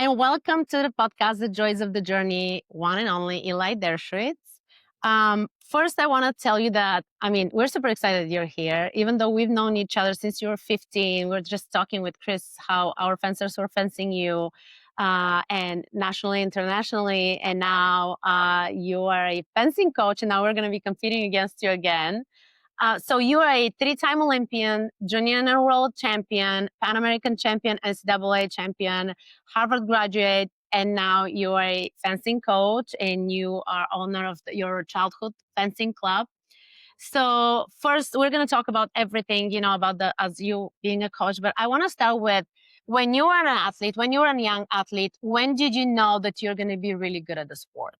and welcome to the podcast, The Joys of the Journey, one and only Eli Dershwitz. First, I want to tell you that, we're super excited you're here, even though we've known each other since you were 15. We're just talking with Chris how our fencers were fencing you, and nationally, internationally. And now you are a fencing coach, and now we're going to be competing against you again. So you are a three-time Olympian, junior and world champion, Pan American champion, NCAA champion, Harvard graduate, and now you are a fencing coach and you are owner of your childhood fencing club. So first, we're going to talk about everything, about as you being a coach. But I want to start with when you were an athlete, when you were a young athlete, when did you know that you're going to be really good at the sport?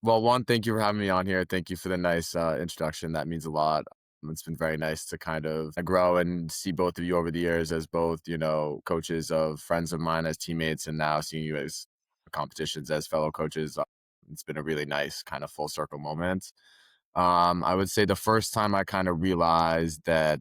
Well, one, thank you for having me on here. Thank you for the nice introduction. That means a lot. It's been very nice to kind of grow and see both of you over the years as both, coaches of friends of mine as teammates, and now seeing you as competitions as fellow coaches. It's been a really nice kind of full circle moment. I would say the first time I kind of realized that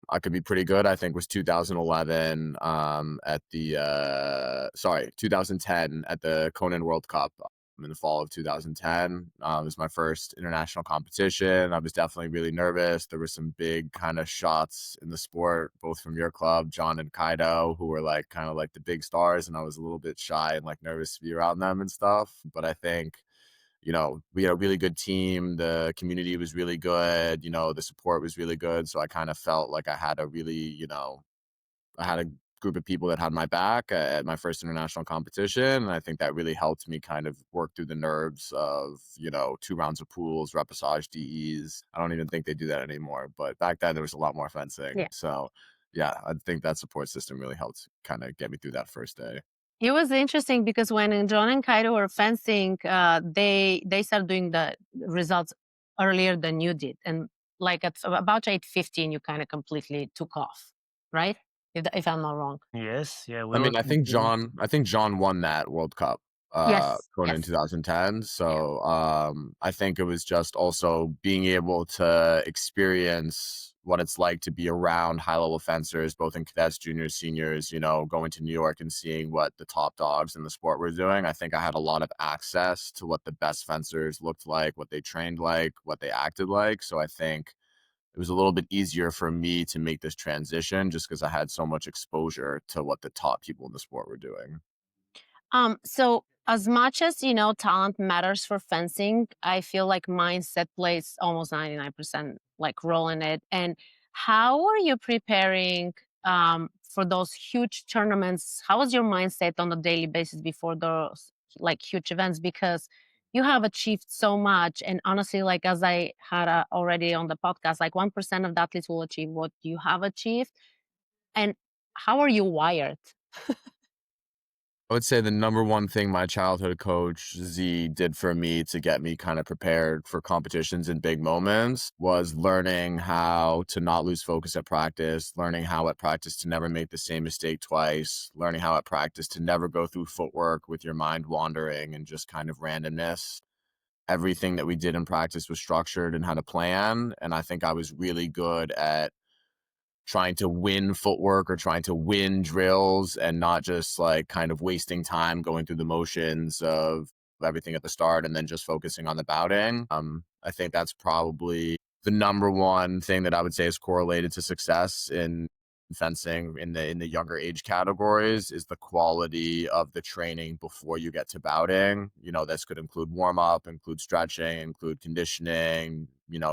I could be pretty good, I think, was 2011 at 2010 at the Conan World Cup in the fall of 2010. It was my first international competition. I was definitely really nervous. There were some big kind of shots in the sport, both from your club, John and Kaido, who were like kind of like the big stars, and I was a little bit shy and like nervous to be around them and stuff. But I think we had a really good team. The community was really good. The support was really good. So I kind of felt like I had I had a group of people that had my back at my first international competition. And I think that really helped me kind of work through the nerves of, 2 rounds of pools, repechage DEs. I don't even think they do that anymore. But back then there was a lot more fencing. Yeah. So yeah, I think that support system really helped kind of get me through that first day. It was interesting because when John and Kaido were fencing, they started doing the results earlier than you did, and like at about 8:15, you kind of completely took off, right? If I'm not wrong. Yes, yeah, we I were mean, competing. I think John won that World Cup, Yes, going in yes, 2010. yeah. So, I think it was just also being able to experience what it's like to be around high-level fencers, both in cadets, juniors, seniors, going to New York and seeing what the top dogs in the sport were doing. I think I had a lot of access to what the best fencers looked like, what they trained like, what they acted like. So I think it was a little bit easier for me to make this transition just because I had so much exposure to what the top people in the sport were doing. So as much as talent matters for fencing, I feel like mindset plays almost 99% like role in it. And how are you preparing for those huge tournaments? How is your mindset on a daily basis before those like huge events? Because you have achieved so much, and honestly, like as I had already on the podcast, like 1% of the athletes will achieve what you have achieved. And how are you wired? I would say the number one thing my childhood coach Z did for me to get me kind of prepared for competitions and big moments was learning how to not lose focus at practice, learning how at practice to never make the same mistake twice, learning how at practice to never go through footwork with your mind wandering and just kind of randomness. Everything that we did in practice was structured and had a plan. And I think I was really good at trying to win footwork or trying to win drills and not just like kind of wasting time going through the motions of everything at the start and then just focusing on the bouting. I think that's probably the number one thing that I would say is correlated to success in fencing in the younger age categories is the quality of the training before you get to bouting. This could include warm up, include stretching, include conditioning,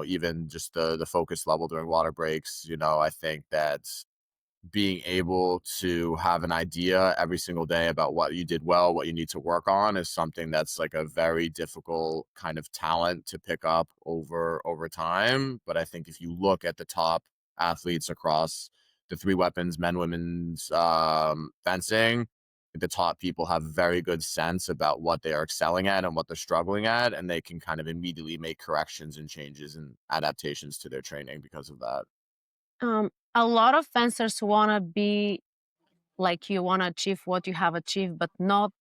even just the focus level during water breaks. I think that being able to have an idea every single day about what you did well, what you need to work on is something that's like a very difficult kind of talent to pick up over time. But I think if you look at the top athletes across the three weapons, men, women's fencing, the top people have very good sense about what they are excelling at and what they're struggling at, and they can kind of immediately make corrections and changes and adaptations to their training because of that. A lot of fencers want to be like you, want to achieve what you have achieved, but not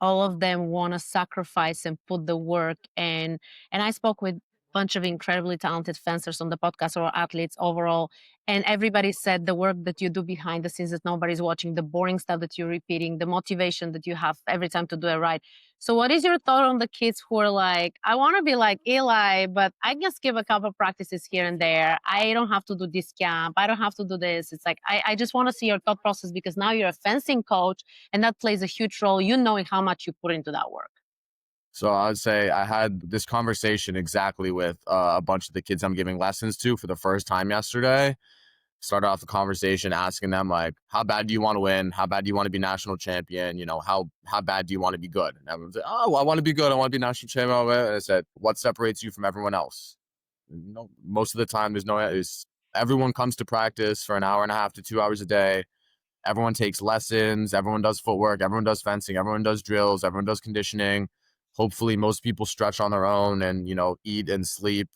all of them want to sacrifice and put the work. And I spoke with bunch of incredibly talented fencers on the podcast or athletes overall. And everybody said the work that you do behind the scenes that nobody's watching, the boring stuff that you're repeating, the motivation that you have every time to do it right. So, what is your thought on the kids who are like, I want to be like Eli, but I can skip a couple practices here and there. I don't have to do this camp. I don't have to do this. It's like, I just want to see your thought process because now you're a fencing coach and that plays a huge role, you knowing how much you put into that work. So I would say I had this conversation exactly with a bunch of the kids I'm giving lessons to for the first time yesterday. Started off the conversation asking them like, how bad do you want to win? How bad do you want to be national champion? You know, how bad do you want to be good? And everyone's like, oh, well, I want to be good. I want to be national champion. And I said, what separates you from everyone else? You know, most of the time everyone comes to practice for an hour and a half to 2 hours a day. Everyone takes lessons. Everyone does footwork. Everyone does fencing. Everyone does drills. Everyone does conditioning. Hopefully, most people stretch on their own and, eat and sleep,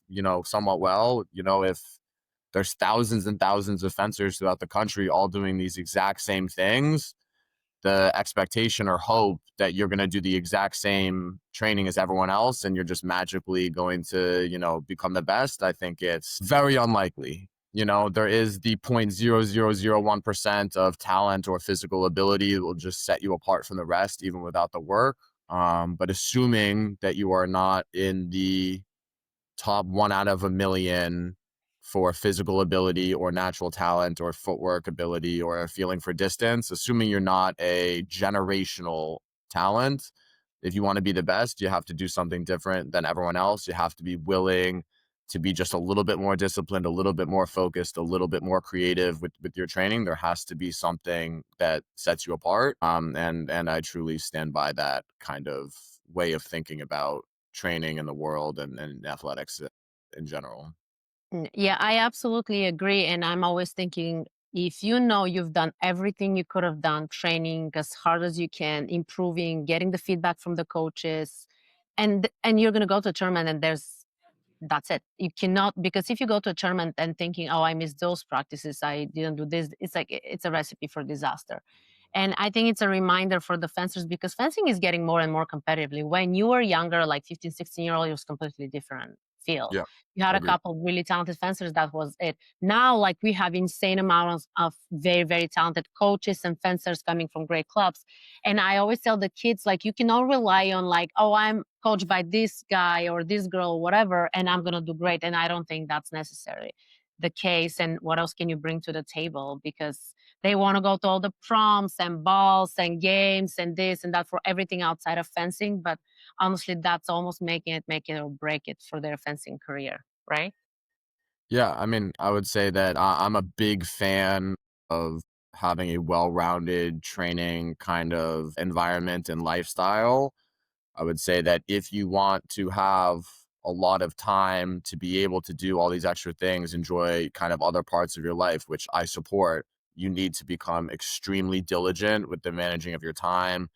somewhat well. If there's thousands and thousands of fencers throughout the country all doing these exact same things, the expectation or hope that you're going to do the exact same training as everyone else and you're just magically going to, become the best, I think it's very unlikely. There is the 0.0001% of talent or physical ability that will just set you apart from the rest, even without the work. But assuming that you are not in the top 1 out of 1 million for physical ability or natural talent or footwork ability or a feeling for distance, assuming you're not a generational talent, if you want to be the best, you have to do something different than everyone else. You have to be willing to be just a little bit more disciplined, a little bit more focused, a little bit more creative with your training. There has to be something that sets you apart. And I truly stand by that kind of way of thinking about training in the world and athletics in general. Yeah, I absolutely agree. And I'm always thinking if you know you've done everything you could have done, training as hard as you can, improving, getting the feedback from the coaches, and you're gonna go to a tournament and that's it. You cannot, because if you go to a tournament and thinking, oh, I missed those practices, I didn't do this, it's like it's a recipe for disaster. And I think it's a reminder for the fencers because fencing is getting more and more competitively. When you were younger, like 15, 16-year-old, it was completely different field. Yeah, You had I a agree. couple of really talented fencers, that was it. Now, like we have insane amounts of very, very talented coaches and fencers coming from great clubs. And I always tell the kids, like, you cannot rely on like, oh, I'm coached by this guy or this girl, whatever, and I'm gonna do great. And I don't think that's necessarily the case. And what else can you bring to the table? Because they want to go to all the proms and balls and games and this and that for everything outside of fencing. But honestly, that's almost make it or break it for their fencing career, right? Yeah, I mean, I would say that I'm a big fan of having a well-rounded training kind of environment and lifestyle. I would say that if you want to have a lot of time to be able to do all these extra things, enjoy kind of other parts of your life, which I support, you need to become extremely diligent with the managing of your time.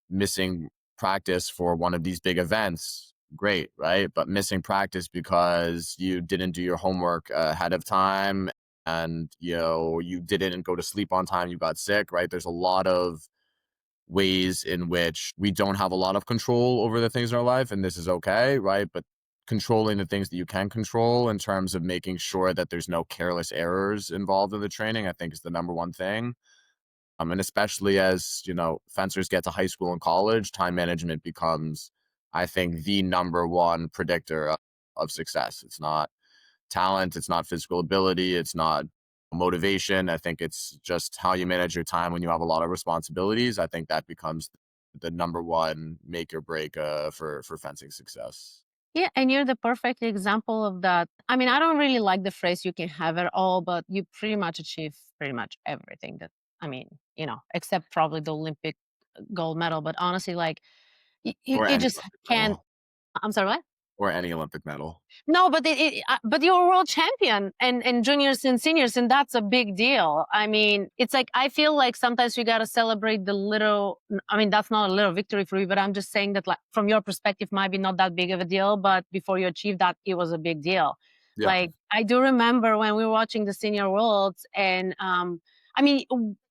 Missing practice for one of these big events, great, right? But missing practice because you didn't do your homework ahead of time and you didn't go to sleep on time, you got sick, right? There's a lot of ways in which we don't have a lot of control over the things in our life, and this is okay, right? But controlling the things that you can control in terms of making sure that there's no careless errors involved in the training, I think is the number one thing. And especially as, fencers get to high school and college, time management becomes, I think, the number one predictor of success. It's not talent, it's not physical ability, it's not motivation. I think it's just how you manage your time when you have a lot of responsibilities. I think that becomes the number one make or break for fencing success. Yeah, and you're the perfect example of that. I mean, I don't really like the phrase you can have it all, but you pretty much achieve pretty much everything that, I mean, except probably the Olympic gold medal. But honestly, like, Or you any just Olympic can't. medal. I'm sorry, what? Or any Olympic medal. No, but but you're a world champion and juniors and seniors, and that's a big deal. I mean, it's like I feel like sometimes we gotta celebrate the little. I mean, that's not a little victory for you, but I'm just saying that, like, from your perspective, might be not that big of a deal, but before you achieve that, it was a big deal. Yeah. Like I do remember when we were watching the senior worlds, and I mean,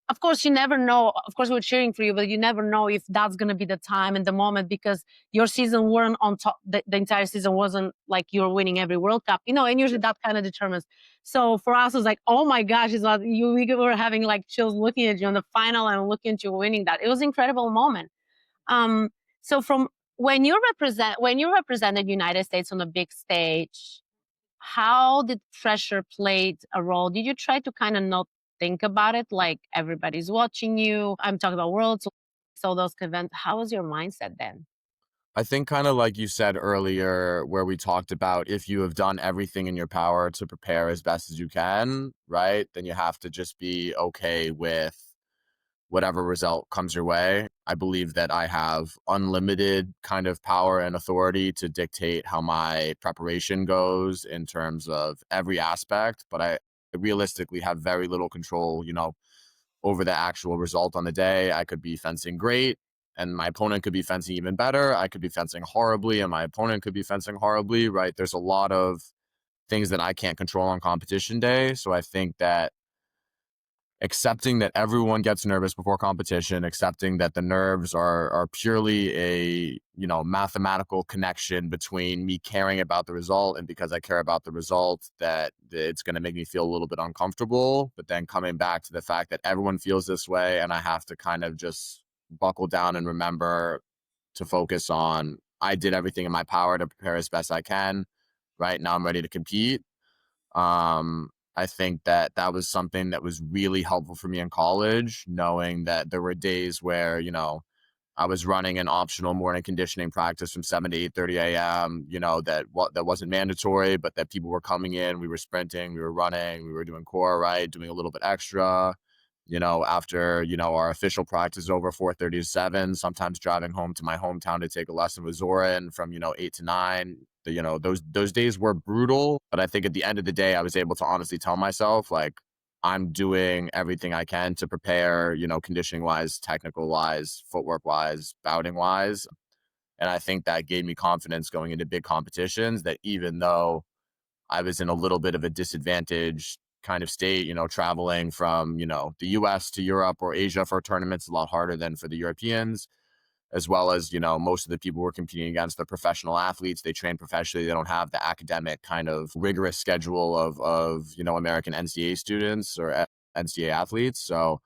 of course, you never know. Of course, we're cheering for you, but you never know if that's going to be the time and the moment because your season weren't on top. The entire season wasn't like you're winning every World Cup, and usually that kind of determines. So for us, it was like, oh my gosh, it's not you. We were having like chills looking at you on the final and looking at you winning that. It was an incredible moment. Um, so from when you represented United States on a big stage, how did pressure played a role? Did you try to kind of not think about it like everybody's watching you? I'm talking about worlds, so those events. How was your mindset then? I think kind of like you said earlier, where we talked about if you have done everything in your power to prepare as best as you can, right? Then you have to just be okay with whatever result comes your way. I believe that I have unlimited kind of power and authority to dictate how my preparation goes in terms of every aspect, but I realistically have very little control, over the actual result on the day. I could be fencing great and my opponent could be fencing even better. I could be fencing horribly and my opponent could be fencing horribly, right? There's a lot of things that I can't control on competition day. So I think that accepting that everyone gets nervous before competition, accepting that the nerves are purely a, mathematical connection between me caring about the result and because I care about the result, that it's going to make me feel a little bit uncomfortable. But then coming back to the fact that everyone feels this way and I have to kind of just buckle down and remember to focus on I did everything in my power to prepare as best I can. Right now I'm ready to compete. I think that that was something that was really helpful for me in college, knowing that there were days where, I was running an optional morning conditioning practice from 7 to 8:30 a.m., that wasn't mandatory, but that people were coming in, we were sprinting, we were running, we were doing core, right, doing a little bit extra, after, our official practice over 4:30 to 7, sometimes driving home to my hometown to take a lesson with Zoran from, 8 to 9. Those days were brutal, but I think at the end of the day, I was able to honestly tell myself, like, I'm doing everything I can to prepare, conditioning wise, technical wise, footwork wise, bouting wise. And I think that gave me confidence going into big competitions that even though I was in a little bit of a disadvantaged kind of state, traveling from, the US to Europe or Asia for tournaments a lot harder than for the Europeans, as well as, most of the people we're competing against, the professional athletes, they train professionally. They don't have the academic kind of rigorous schedule of American NCAA students or NCAA athletes. So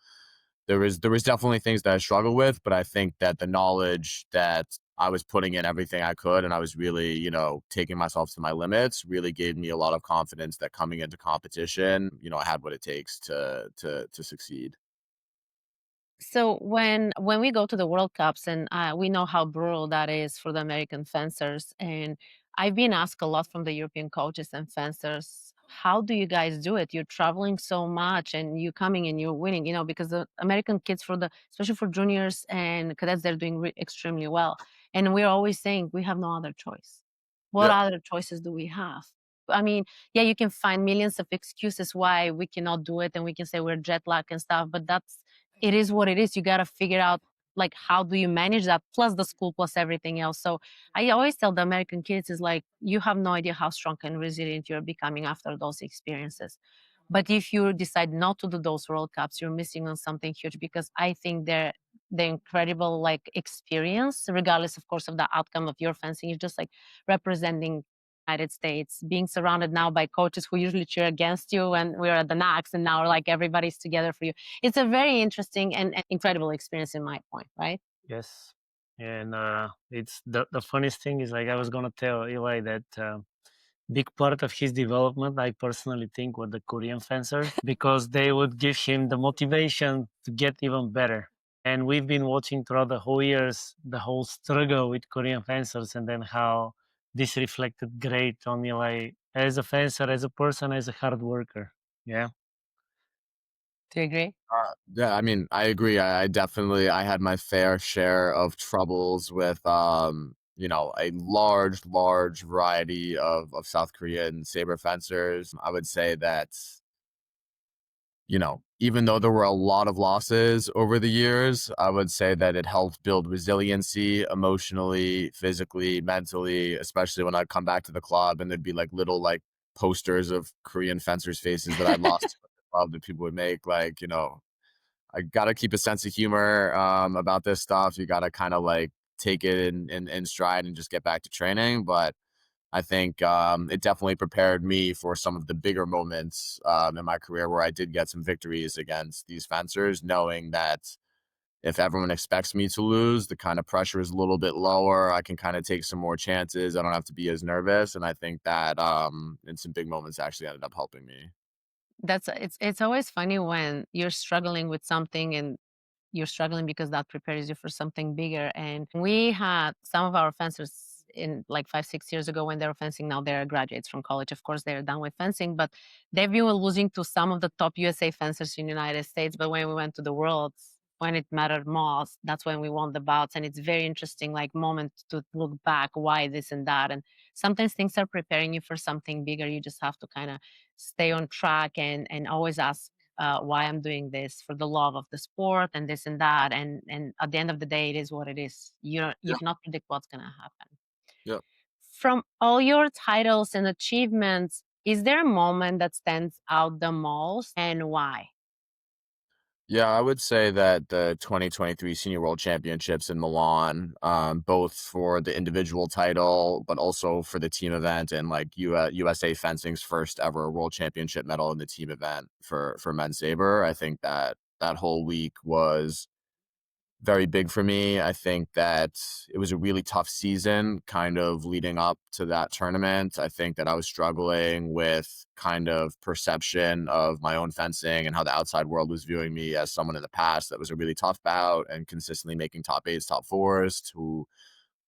there was definitely things that I struggled with, but I think that the knowledge that I was putting in everything I could and I was really, taking myself to my limits really gave me a lot of confidence that coming into competition, I had what it takes to succeed. So when we go to the World Cups and we know how brutal that is for the American fencers, and I've been asked a lot from the European coaches and fencers, how do you guys do it? You're traveling so much and you coming and you're winning, because the American kids especially for juniors and cadets, they're doing extremely well. And we're always saying we have no other choice. What Yeah. other choices do we have? I mean, yeah, you can find millions of excuses why we cannot do it, and we can say we're jet lag and stuff, but it is what it is. You got to figure out like how do you manage that plus the school plus everything else. So I always tell the American kids is like you have no idea how strong and resilient you're becoming after those experiences. But if you decide not to do those World Cups, you're missing on something huge because I think the incredible like experience, regardless of course of the outcome of your fencing, is just like representing United States, being surrounded now by coaches who usually cheer against you when we were at the Nax and now like everybody's together for you. It's a very interesting and incredible experience in my point, right? Yes. And it's the funniest thing is like I was gonna tell Eli that big part of his development, I personally think, were the Korean fencers because they would give him the motivation to get even better. And we've been watching throughout the whole years the whole struggle with Korean fencers, and then how this reflected great on Eli as a fencer, as a person, as a hard worker. Yeah. Do you agree? Yeah, I mean, I agree. I definitely I had my fair share of troubles with a large variety of South Korean saber fencers. I would say that, even though there were a lot of losses over the years, I would say that it helped build resiliency emotionally, physically, mentally, especially when I'd come back to the club and there'd be like little like posters of Korean fencers' faces that I'd lost to the club that people would make, like, I gotta keep a sense of humor about this stuff. You gotta kind of like take it in stride and just get back to training. But I think it definitely prepared me for some of the bigger moments in my career where I did get some victories against these fencers, knowing that if everyone expects me to lose, the kind of pressure is a little bit lower. I can kind of take some more chances. I don't have to be as nervous. And I think that in some big moments actually ended up helping me. It's always funny when you're struggling with something and you're struggling because that prepares you for something bigger. And we had some of our fencers in like 5, 6 years ago when they were fencing. Now they're graduates from college. Of course, they're done with fencing, but they've been losing to some of the top USA fencers in the United States. But when we went to the Worlds, when it mattered most, that's when we won the bouts. And it's very interesting, like moment to look back, why this and that. And sometimes things are preparing you for something bigger. You just have to kind of stay on track and always ask why I'm doing this for the love of the sport and this and that. And at the end of the day, it is what it is. You Yeah. cannot predict what's gonna happen. Yeah. From all your titles and achievements, is there a moment that stands out the most and why? Yeah, I would say that the 2023 Senior World Championships in Milan, both for the individual title, but also for the team event and like USA Fencing's first ever World Championship medal in the team event for men's saber. I think that that whole week was very big for me. I think that it was a really tough season kind of leading up to that tournament. I think that I was struggling with kind of perception of my own fencing and how the outside world was viewing me as someone in the past that was a really tough bout and consistently making top eights, top fours, to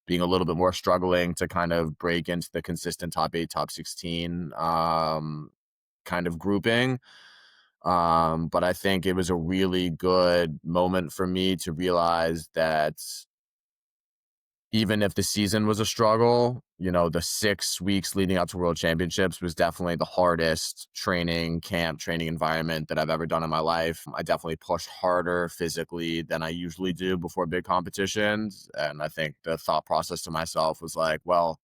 being a little bit more struggling to kind of break into the consistent top eight, top 16 kind of grouping. But I think it was a really good moment for me to realize that even if the season was a struggle, you know, the 6 weeks leading up to World Championships was definitely the hardest training environment that I've ever done in my life. I definitely pushed harder physically than I usually do before big competitions. And I think the thought process to myself was like, well,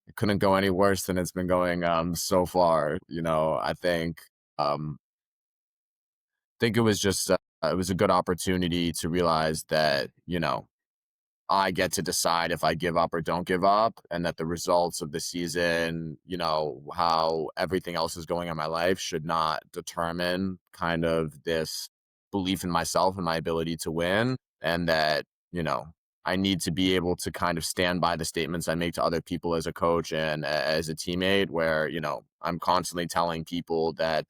it couldn't go any worse than it's been going so far. You know, um, think it was just it was a good opportunity to realize that, you know, I get to decide if I give up or don't give up, and that the results of the season, you know, how everything else is going in my life should not determine kind of this belief in myself and my ability to win. And that, you know, I need to be able to kind of stand by the statements I make to other people as a coach and as a teammate, where, you know, I'm constantly telling people that,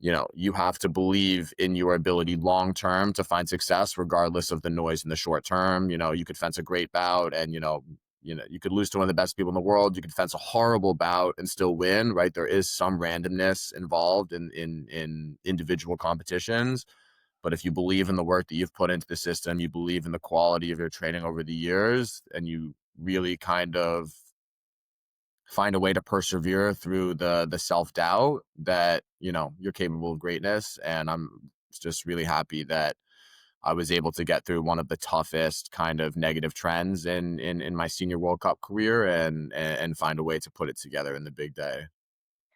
you know, you have to believe in your ability long term to find success regardless of the noise in the short term. You know, you could fence a great bout and, you could lose to one of the best people in the world. You could fence a horrible bout and still win, right? There is some randomness involved in individual competitions. But if you believe in the work that you've put into the system, you believe in the quality of your training over the years, and you really kind of find a way to persevere through the self-doubt, that, you know, you're capable of greatness. And I'm just really happy that I was able to get through one of the toughest kind of negative trends in my senior World Cup career, and find a way to put it together in the big day.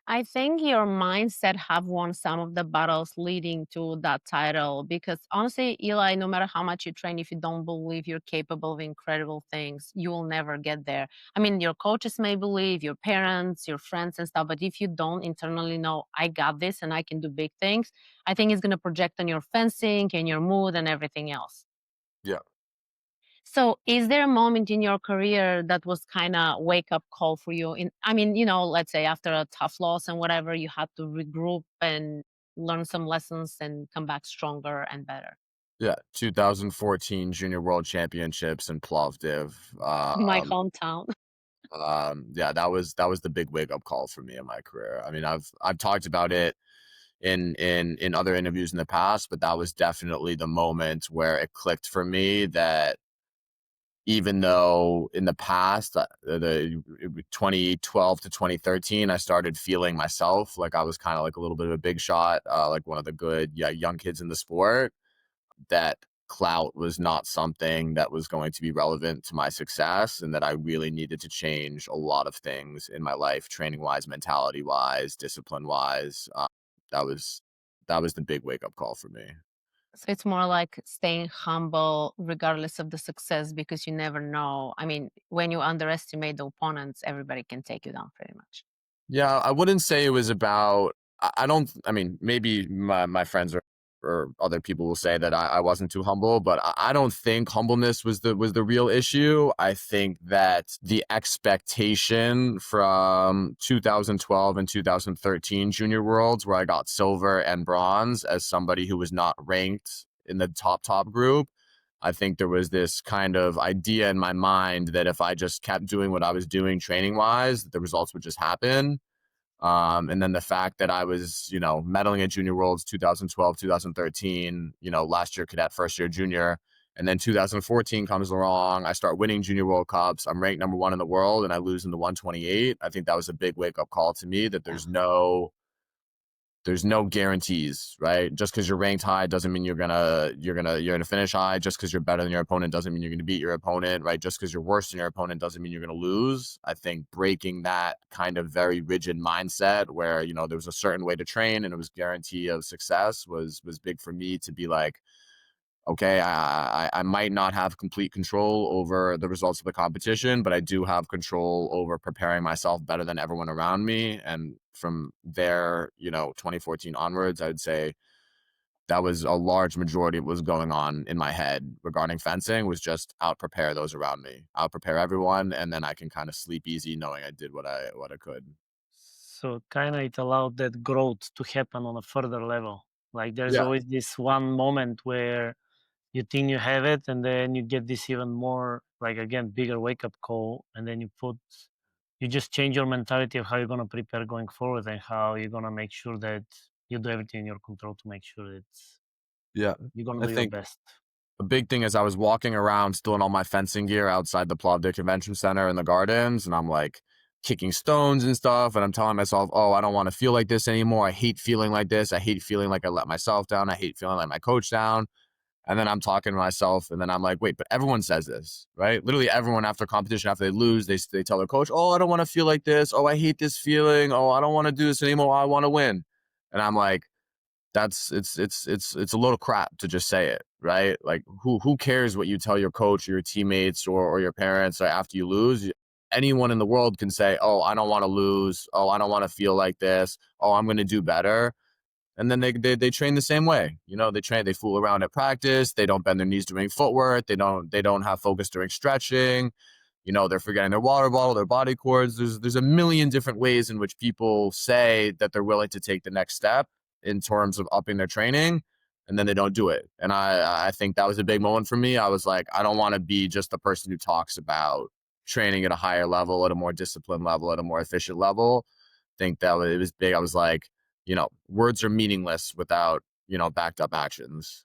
I think your mindset have won some of the battles leading to that title because honestly, Eli, no matter how much you train, if you don't believe you're capable of incredible things, you will never get there. I mean, your coaches may believe, your parents, your friends and stuff, but if you don't internally know, I got this and I can do big things, I think it's going to project on your fencing and your mood and everything else. Yeah. So, is there a moment in your career that was kind of wake up call for you? I mean, let's say after a tough loss and whatever, you had to regroup and learn some lessons and come back stronger and better. Yeah. 2014 Junior World Championships in Plovdiv. My hometown. Yeah, that was the big wake up call for me in my career. I mean, I've talked about it in other interviews in the past, but that was definitely the moment where it clicked for me that even though in the past, the 2012 to 2013, I started feeling myself like I was kind of like a little bit of a big shot, like one of the good, yeah, young kids in the sport, that clout was not something that was going to be relevant to my success, and that I really needed to change a lot of things in my life, training wise, mentality wise, discipline wise. That was that was the big wake up call for me. So it's more like staying humble regardless of the success, because you never know. I mean, when you underestimate the opponents, everybody can take you down pretty much. Yeah, I wouldn't say it was about, I don't, I mean, maybe my friends or other people will say that I wasn't too humble, but I don't think humbleness was the real issue. I think that the expectation from 2012 and 2013 Junior Worlds, where I got silver and bronze as somebody who was not ranked in the top group, I think there was this kind of idea in my mind that if I just kept doing what I was doing training wise, the results would just happen. And then the fact that I was, medaling at Junior Worlds 2012, 2013, last year cadet, first year junior. And then 2014 comes along. I start winning Junior World Cups. I'm ranked number 1 in the world and I lose in the 128. I think that was a big wake up call to me that there's no guarantees, right? Just because you're ranked high doesn't mean you're gonna finish high. Just because you're better than your opponent doesn't mean you're gonna beat your opponent, right? Just because you're worse than your opponent doesn't mean you're gonna lose. I think breaking that kind of very rigid mindset where, there was a certain way to train and it was guarantee of success was big for me to be like, okay, I might not have complete control over the results of the competition, but I do have control over preparing myself better than everyone around me. And from there, 2014 onwards, I would say that was a large majority of what was going on in my head regarding fencing, was just out prepare those around me, out prepare everyone, and then I can kind of sleep easy knowing I did what I could. So kind of it allowed that growth to happen on a further level. Like there's Yeah. always this one moment where you think you have it, and then you get this even more, like, again, bigger wake up call, and then you just change your mentality of how you're going to prepare going forward and how you're going to make sure that you do everything in your control to make sure that Yeah. you're going to I do your think best. a big thing is I was walking around still in all my fencing gear outside the Plovdiv Convention Center in the gardens, and I'm like kicking stones and stuff, and I'm telling myself, oh, I don't want to feel like this anymore. I hate feeling like this. I hate feeling like I let myself down. I hate feeling like my coach down. And then I'm talking to myself, and then I'm like, wait, but everyone says this, right? Literally everyone after competition, after they lose, they tell their coach, oh, I don't want to feel like this. Oh, I hate this feeling. Oh, I don't want to do this anymore. I want to win. And I'm like, it's a load of crap to just say it, right? Like who cares what you tell your coach or your teammates or your parents after you lose? Anyone in the world can say, oh, I don't want to lose. Oh, I don't want to feel like this. Oh, I'm going to do better. And then they train the same way. They fool around at practice. They don't bend their knees doing footwork. They don't have focus during stretching. They're forgetting their water bottle, their body cords. There's a million different ways in which people say that they're willing to take the next step in terms of upping their training, and then they don't do it. And I think that was a big moment for me. I was like, I don't want to be just the person who talks about training at a higher level, at a more disciplined level, at a more efficient level. I think that it was big. I was like, words are meaningless without, backed up actions.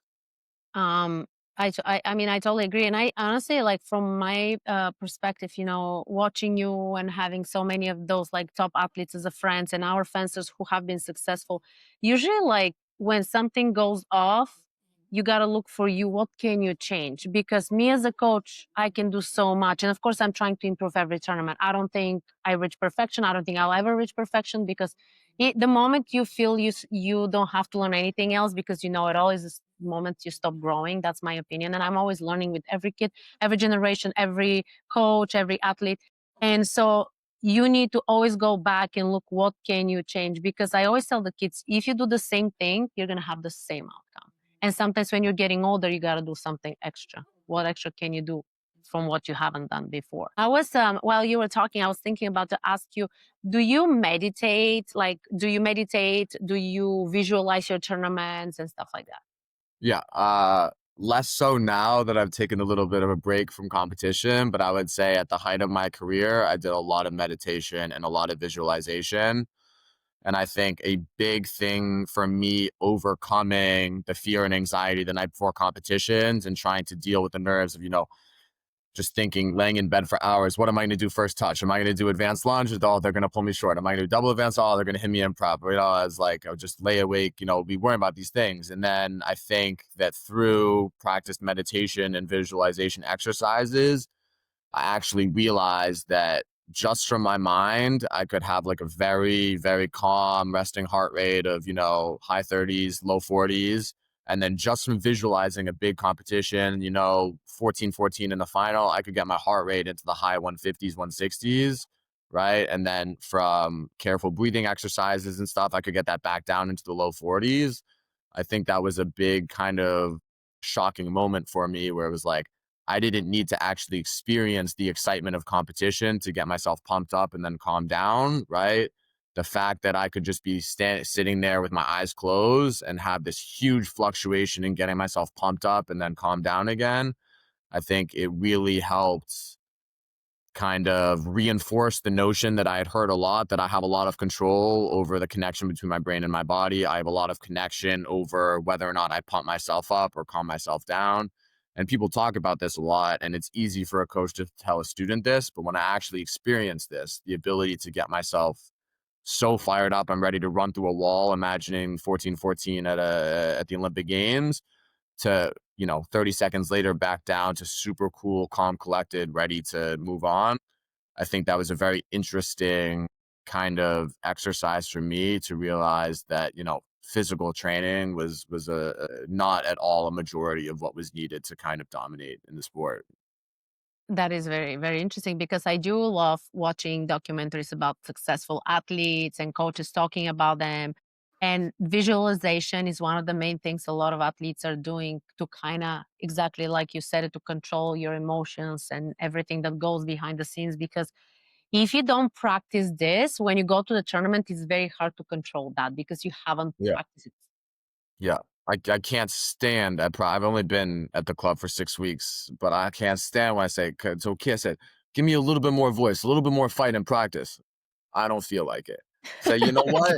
Um, I mean, I totally agree. And I honestly, like, from my perspective, watching you and having so many of those like top athletes as a friends and our fencers who have been successful, usually like when something goes off, you got to look for you. What can you change? Because me as a coach, I can do so much. And of course, I'm trying to improve every tournament. I don't think I reach perfection. I don't think I'll ever reach perfection, because the moment you feel you don't have to learn anything else because you know it all, is the moment you stop growing. That's my opinion. And I'm always learning with every kid, every generation, every coach, every athlete. And so you need to always go back and look, what can you change? Because I always tell the kids, if you do the same thing, you're going to have the same outcome. And sometimes when you're getting older, you got to do something extra. What extra can you do from what you haven't done before? I was, while you were talking, I was thinking about to ask you, do you meditate? Like, do you meditate? Do you visualize your tournaments and stuff like that? Yeah. Less so now that I've taken a little bit of a break from competition, but I would say at the height of my career, I did a lot of meditation and a lot of visualization. And I think a big thing for me overcoming the fear and anxiety the night before competitions and trying to deal with the nerves of, just thinking, laying in bed for hours, what am I going to do first touch? Am I going to do advanced lunge? Oh, they're going to pull me short. Am I going to do double advanced? Oh, they're going to hit me in prep. I was like, I would just lay awake, be worrying about these things. And then I think that through practice meditation and visualization exercises, I actually realized that just from my mind, I could have like a very, very calm resting heart rate of, high 30s, low 40s. And then just from visualizing a big competition, 14-14 in the final, I could get my heart rate into the high 150s, 160s, right? And then from careful breathing exercises and stuff, I could get that back down into the low 40s. I think that was a big kind of shocking moment for me where it was like, I didn't need to actually experience the excitement of competition to get myself pumped up and then calm down, right? The fact that I could just be sitting there with my eyes closed and have this huge fluctuation in getting myself pumped up and then calm down again, I think it really helped kind of reinforce the notion that I had heard a lot, that I have a lot of control over the connection between my brain and my body. I have a lot of connection over whether or not I pump myself up or calm myself down. And people talk about this a lot, and it's easy for a coach to tell a student this, but when I actually experience this, the ability to get myself so fired up, I'm ready to run through a wall, imagining 14-14 at the Olympic Games, to 30 seconds later back down to super cool, calm, collected, ready to move on. I think that was a very interesting kind of exercise for me to realize that physical training was not at all a majority of what was needed to kind of dominate in the sport. That is very, very interesting because I do love watching documentaries about successful athletes and coaches talking about them. And visualization is one of the main things a lot of athletes are doing to kind of, exactly like you said, to control your emotions and everything that goes behind the scenes. Because if you don't practice this, when you go to the tournament, it's very hard to control that because you haven't Yeah. practiced it. Yeah. I can't stand I've only been at the club for 6 weeks, but I can't stand when I say, it's okay. I said, give me a little bit more voice, a little bit more fight and practice. I don't feel like it. Say, you know what?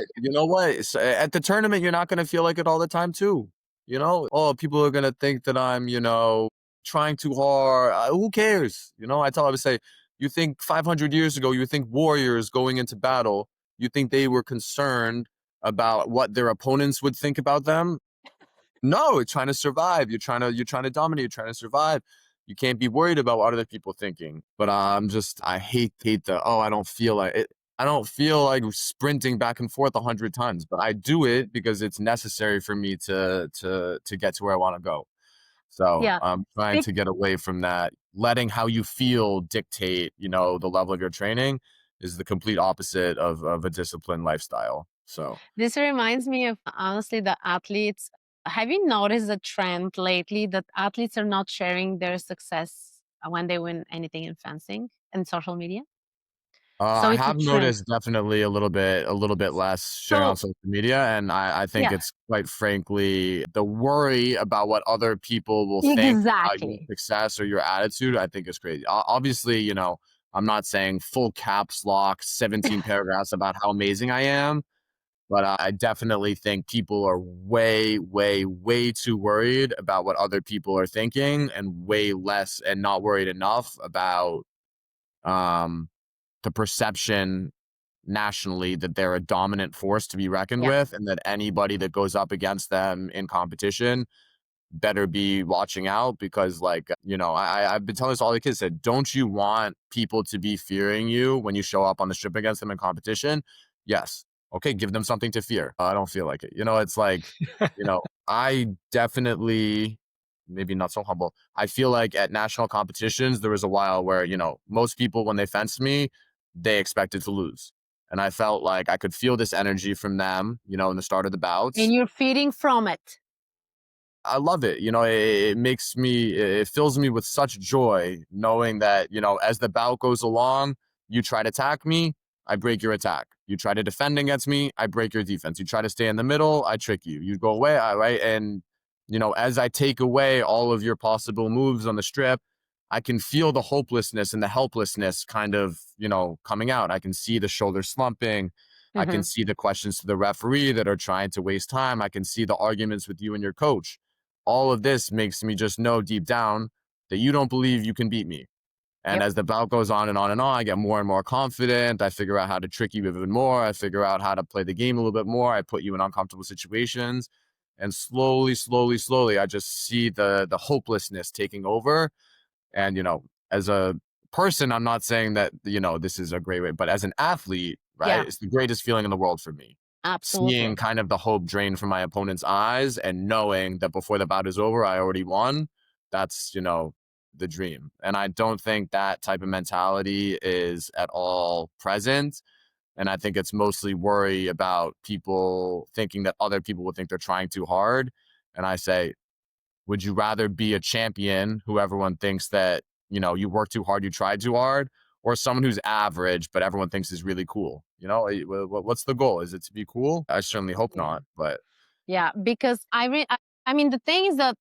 At the tournament, you're not going to feel like it all the time too. Oh, people are going to think that I'm, trying too hard. Who cares? I would say, you think 500 years ago, you think warriors going into battle, you think they were concerned about what their opponents would think about them? No, you're trying to survive. You're trying to dominate. You're trying to survive. You can't be worried about what other people thinking. But I hate I don't feel like it. I don't feel like sprinting back and forth 100 times, but I do it because it's necessary for me to get to where I want to go. So Yeah. I'm trying to get away from that. Letting how you feel dictate, the level of your training is the complete opposite of a disciplined lifestyle. So This reminds me of, honestly, the athletes. Have you noticed a trend lately that athletes are not sharing their success when they win anything in fencing and social media? So I it's a have trend. noticed definitely a little bit less sharing on So social media, and I think yeah, it's quite frankly the worry about what other people will think about your exactly. success or your attitude. I think is crazy. Obviously, I'm not saying full caps lock 17 paragraphs about how amazing I am, but I definitely think people are way, way, way too worried about what other people are thinking, and way less and not worried enough about um the perception nationally that they're a dominant force to be reckoned Yeah, with, and that anybody that goes up against them in competition better be watching out. Because I've been telling this to all the kids, said, don't you want people to be fearing you when you show up on the strip against them in competition? Yes. Okay, give them something to fear. I don't feel like it. It's like, I definitely, maybe not so humble, I feel like at national competitions there was a while where most people, when they fenced me, they expected to lose, and I felt like I could feel this energy from them in the start of the and bouts. you're feeding from it. I love it. It makes me, it fills me with such joy knowing that, as the bout goes along, you try to attack me, I break your attack. You try to defend against me, I break your defense. You try to stay in the middle, I trick you. You go away, right? And, as I take away all of your possible moves on the strip, I can feel the hopelessness and the helplessness kind of, coming out. I can see the shoulder slumping. I can Mhm. see the questions to the referee that are trying to waste time. I can see the arguments with you and your coach. All of this makes me just know deep down that you don't believe you can beat me. And Yep. as the bout goes on and on and on, I get more and more confident. I figure out how to trick you even more. I figure out how to play the game a little bit more. I put you in uncomfortable situations. And slowly, slowly, slowly, I just see the hopelessness taking over. And, as a person, I'm not saying that, this is a great way, but as an athlete, right, Yeah. it's the greatest feeling in the world for me. Absolutely. seeing kind of the hope drain from my opponent's eyes and knowing that before the bout is over, I already won. That's, the dream. And I don't think that type of mentality is at all present. And I think it's mostly worry about people thinking that other people will think they're trying too hard. And I say, would you rather be a champion who everyone thinks that, you work too hard, you tried too hard, or someone who's average, but everyone thinks is really cool? What's the goal? Is it to be cool? I certainly hope Yeah. not, but Yeah, because I mean, the thing is that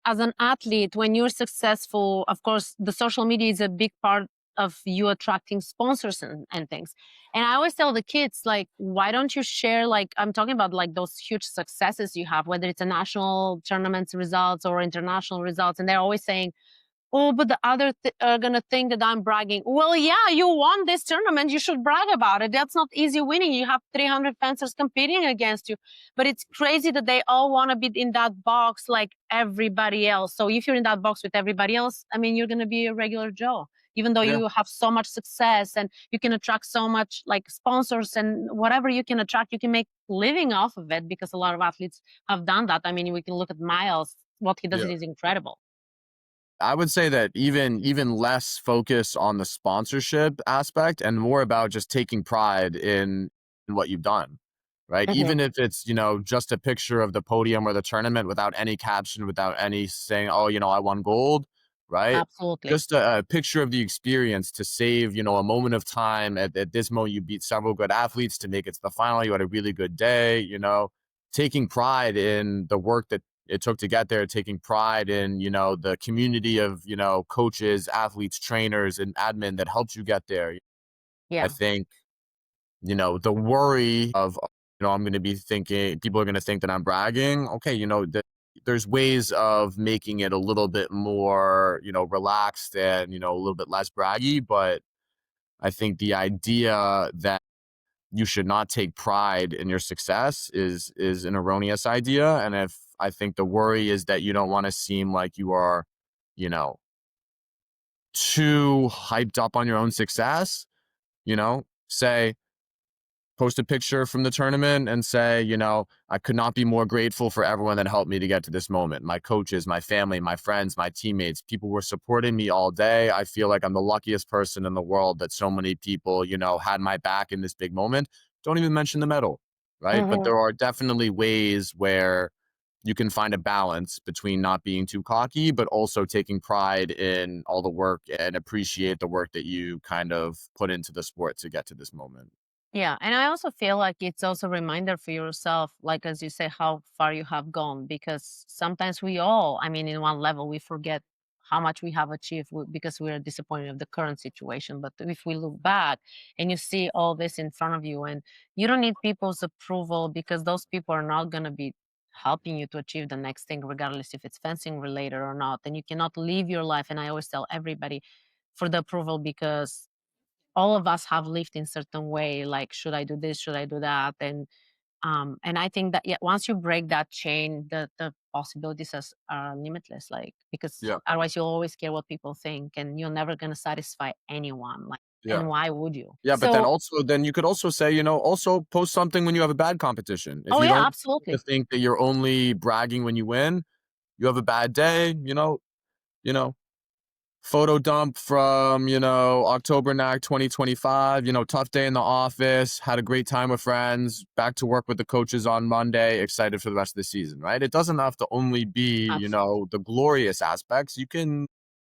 as an athlete, when you're successful, of course, the social media is a big part of you attracting sponsors and things. And I always tell the kids, like, why don't you share, like, I'm talking about like those huge successes you have, whether it's a national tournament results or international results. And they're always saying, oh, but the other are going to think that I'm bragging. Well, yeah, you won this tournament. You should brag about it. That's not easy winning. You have 300 fencers competing against you. But it's crazy that they all want to be in that box like everybody else. So if you're in that box with everybody else, I mean, you're going to be a regular Joe, even though yeah, you have so much success and you can attract so much like sponsors and whatever you can attract, you can make living off of it, because a lot of athletes have done that. I mean, we can look at Miles. What he does yeah. is incredible. I would say that even less focus on the sponsorship aspect and more about just taking pride in what you've done, right? Mhm. Even if it's, just a picture of the podium or the tournament without any caption, without any saying, oh, I won gold, right? Absolutely. Just a picture of the experience to save, a moment of time. At this moment, you beat several good athletes to make it to the final. You had a really good day, taking pride in the work that it took to get there, taking pride in, the community of, coaches, athletes, trainers, and admin that helped you get there. I Yeah. think, the worry of, I'm going to be thinking, people are going to think that I'm bragging. Okay, there's ways of making it a little bit more, relaxed and, a little bit less braggy. But I think the idea that you should not take pride in your success is an erroneous idea. And if I think the worry is that you don't want to seem like you are, you know, too hyped up on your own success, say, post a picture from the tournament and say, I could not be more grateful for everyone that helped me to get to this moment. My coaches, my family, my friends, my teammates, people were supporting me all day. I feel like I'm the luckiest person in the world that so many people, had my back in this big moment. Don't even mention the medal, right? But Mhm. there are definitely ways where you can find a balance between not being too cocky, but also taking pride in all the work and appreciate the work that you kind of put into the sport to get to this moment. Yeah, and I also feel like it's also a reminder for yourself, like as you say, how far you have gone. Because sometimes we all, I mean, in one level, we forget how much we have achieved because we are disappointed of the current situation. But if we look back and you see all this in front of you, and you don't need people's approval, because those people are not going to be helping you to achieve the next thing, regardless if it's fencing related or not. And you cannot live your life. And I always tell everybody, for the approval, because all of us have lived in certain way, like, should I do this, should I do that? And I think that, yeah, once you break that chain, the possibilities are limitless, like, because Yeah. otherwise you'll always care what people think, and you're never going to satisfy anyone, like, Yeah. and why would you? Yeah, but So, then you could also say, also post something when you have a bad competition. If oh you yeah, don't want to absolutely. think that you're only bragging when you win, you have a bad day, you know, photo dump from, October 9th, 2025, tough day in the office, had a great time with friends, back to work with the coaches on Monday, excited for the rest of the season, right? It doesn't have to only be, Absolutely. the glorious aspects. You can,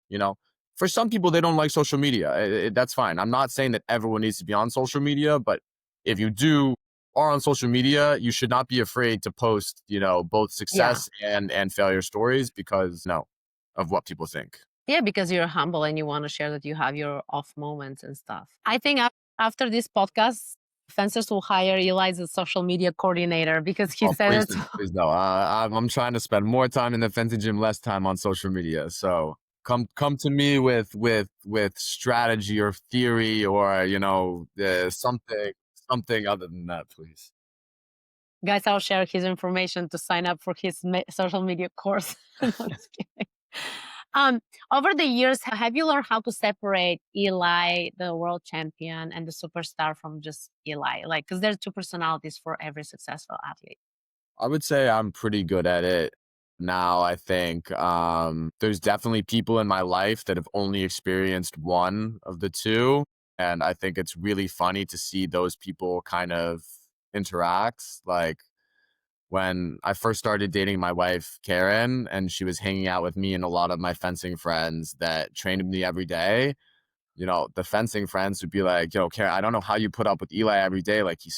you know, for some people, they don't like social media. That's fine. I'm not saying that everyone needs to be on social media, but if you are on social media, you should not be afraid to post, both Yeah. success and failure stories because of what people think. Yeah, because you're humble and you want to share that you have your off moments and stuff. I think after this podcast, fencers will hire Eli as a social media coordinator, because he Oh, said please, it. please no. I'm trying to spend more time in the fencing gym, less time on social media. So come to me with strategy or theory or something other than that, please. Guys, I'll share his information to sign up for his social media course. No, just kidding. Over the years, have you learned how to separate Eli, the world champion, and the superstar from just Eli? Like, because there's two personalities for every successful athlete. I would say I'm pretty good at it now. I think there's definitely people in my life that have only experienced one of the two. And I think it's really funny to see those people kind of interact. Like when I first started dating my wife, Karen, and she was hanging out with me and a lot of my fencing friends that trained with me every day, the fencing friends would be like, yo, Karen, I don't know how you put up with Eli every day. Like he's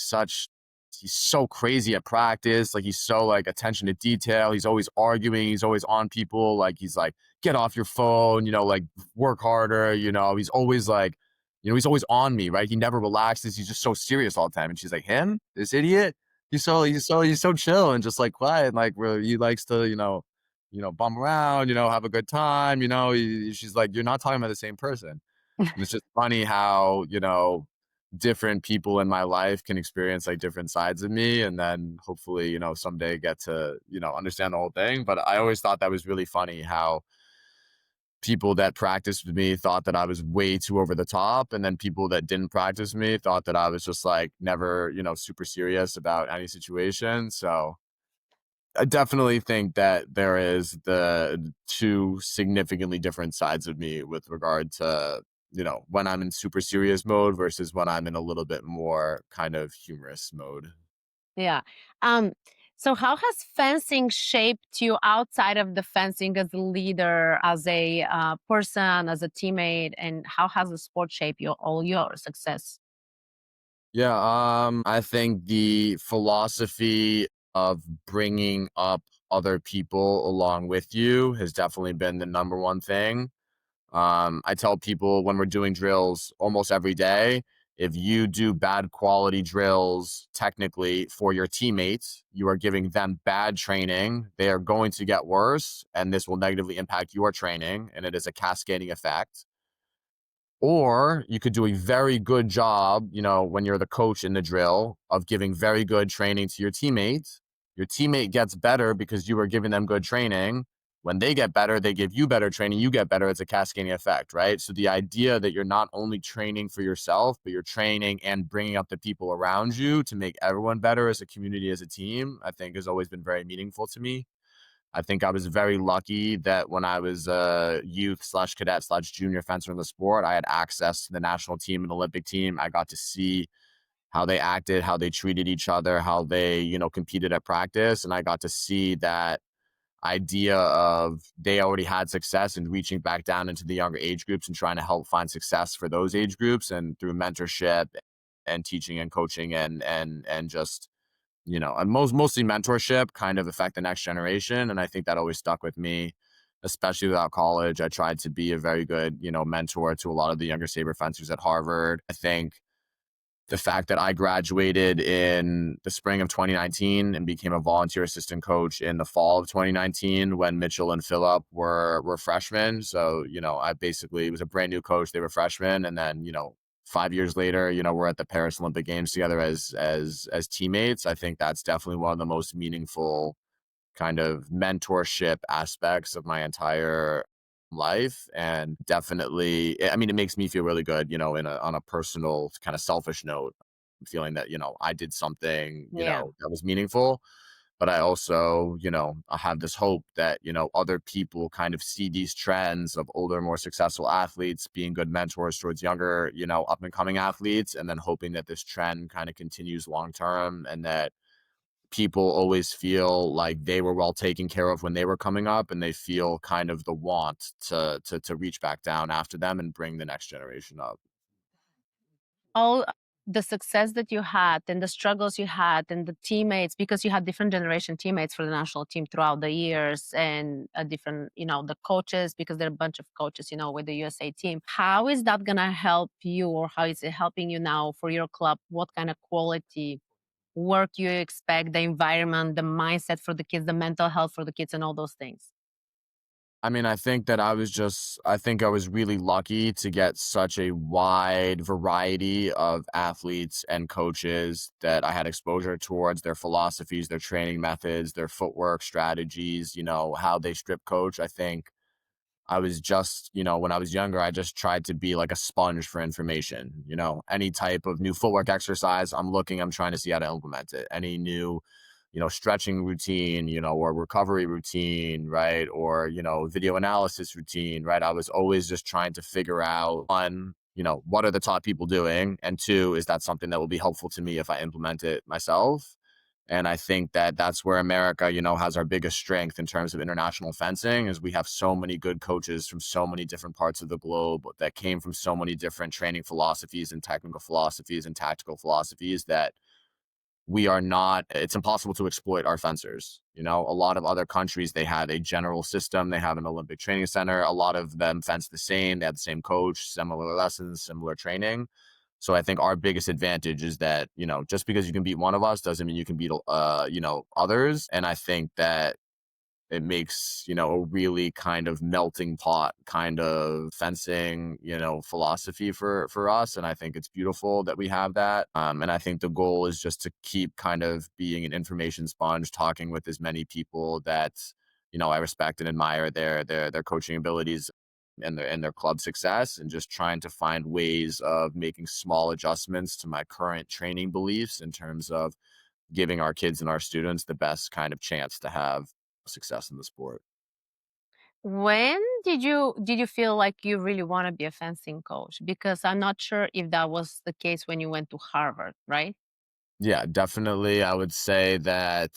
so crazy at practice. Like he's so like attention to detail. He's always arguing. He's always on people. Like he's like, get off your phone, like work harder. He's always like, he's always on me, right? He never relaxes. He's just so serious all the time. And she's like, him, this idiot. He's so chill and just like quiet. And like really, he likes to, bum around, have a good time. She's like, you're not talking about the same person. And it's just funny how, different people in my life can experience like different sides of me and then hopefully, someday get to, understand the whole thing. But I always thought that was really funny how people that practiced with me thought that I was way too over the top. And then people that didn't practice with me thought that I was just like never, super serious about any situation. So I definitely think that there is the two significantly different sides of me with regard to, when I'm in super serious mode versus when I'm in a little bit more kind of humorous mode. Yeah. Um, so how has fencing shaped you outside of the fencing as a leader, as a person, as a teammate, and how has the sport shaped all your success? Yeah, I think the philosophy of bringing up other people along with you has definitely been the number one thing. I tell people when we're doing drills almost every day, if you do bad quality drills technically for your teammates, you are giving them bad training. They are going to get worse, and this will negatively impact your training, and it is a cascading effect. Or you could do a very good job, when you're the coach in the drill of giving very good training to your teammates. Your teammate gets better because you are giving them good training. When they get better, they give you better training, you get better. It's a cascading effect, right? So the idea that you're not only training for yourself, but you're training and bringing up the people around you to make everyone better as a community, as a team, I think has always been very meaningful to me. I think I was very lucky that when I was a youth/cadet/junior fencer in the sport, I had access to the national team and Olympic team. I got to see how they acted, how they treated each other, how they, competed at practice. And I got to see that idea of they already had success and reaching back down into the younger age groups and trying to help find success for those age groups and through mentorship and teaching and coaching and just and mostly mentorship kind of affect the next generation. And I think that always stuck with me, especially without college. I tried to be a very good, mentor to a lot of the younger saber fencers at Harvard. I think the fact that I graduated in the spring of 2019 and became a volunteer assistant coach in the fall of 2019 when Mitchell and Phillip were freshmen. So, I basically was a brand new coach. They were freshmen. And then, 5 years later, we're at the Paris Olympic Games together as teammates. I think that's definitely one of the most meaningful kind of mentorship aspects of my entire life. And definitely, I mean, it makes me feel really good, on a personal kind of selfish note, feeling that, I did something, Yeah. that was meaningful. But I also, I have this hope that, other people kind of see these trends of older, more successful athletes being good mentors towards younger, up and coming athletes, and then hoping that this trend kind of continues long term and that people always feel like they were well taken care of when they were coming up and they feel kind of the want to reach back down after them and bring the next generation up. All the success that you had and the struggles you had and the teammates, because you had different generation teammates for the national team throughout the years and a different, the coaches, because there are a bunch of coaches, with the USA team. How is that going to help you, or how is it helping you now for your club? What kind of quality work you expect, the environment, the mindset for the kids, the mental health for the kids, and all those things? I mean, I think that I think I was really lucky to get such a wide variety of athletes and coaches that I had exposure towards their philosophies, their training methods, their footwork strategies, how they strip coach. I think I was just, when I was younger, I just tried to be like a sponge for information. Any type of new footwork exercise, I'm trying to see how to implement it. Any new, stretching routine, or recovery routine, right? Or, video analysis routine, right? I was always just trying to figure out, one, what are the top people doing? And two, is that something that will be helpful to me if I implement it myself? And I think that that's where America, has our biggest strength in terms of international fencing is we have so many good coaches from so many different parts of the globe that came from so many different training philosophies and technical philosophies and tactical philosophies that it's impossible to exploit our fencers. A lot of other countries, they have a general system. They have an Olympic training center. A lot of them fence the same. They have the same coach, similar lessons, similar training. So I think our biggest advantage is that, just because you can beat one of us doesn't mean you can beat, others. And I think that it makes, a really kind of melting pot kind of fencing, philosophy for us. And I think it's beautiful that we have that. And I think the goal is just to keep kind of being an information sponge, talking with as many people that, I respect and admire their coaching abilities and their club success, and just trying to find ways of making small adjustments to my current training beliefs in terms of giving our kids and our students the best kind of chance to have success in the sport. When did you feel like you really want to be a fencing coach? Because I'm not sure if that was the case when you went to Harvard, right? Yeah, definitely. I would say that,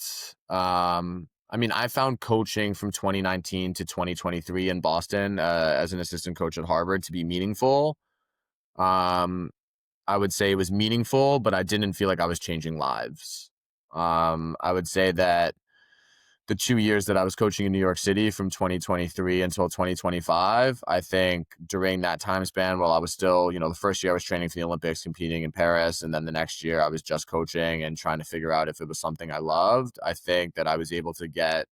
I mean, I found coaching from 2019 to 2023 in Boston, as an assistant coach at Harvard to be meaningful. Um, I would say it was meaningful, but I didn't feel like I was changing lives. I would say that the 2 years that I was coaching in New York City from 2023 until 2025, I think during that time span, while I was still, the first year I was training for the Olympics, competing in Paris, and then the next year I was just coaching and trying to figure out if it was something I loved. I think that I was able to get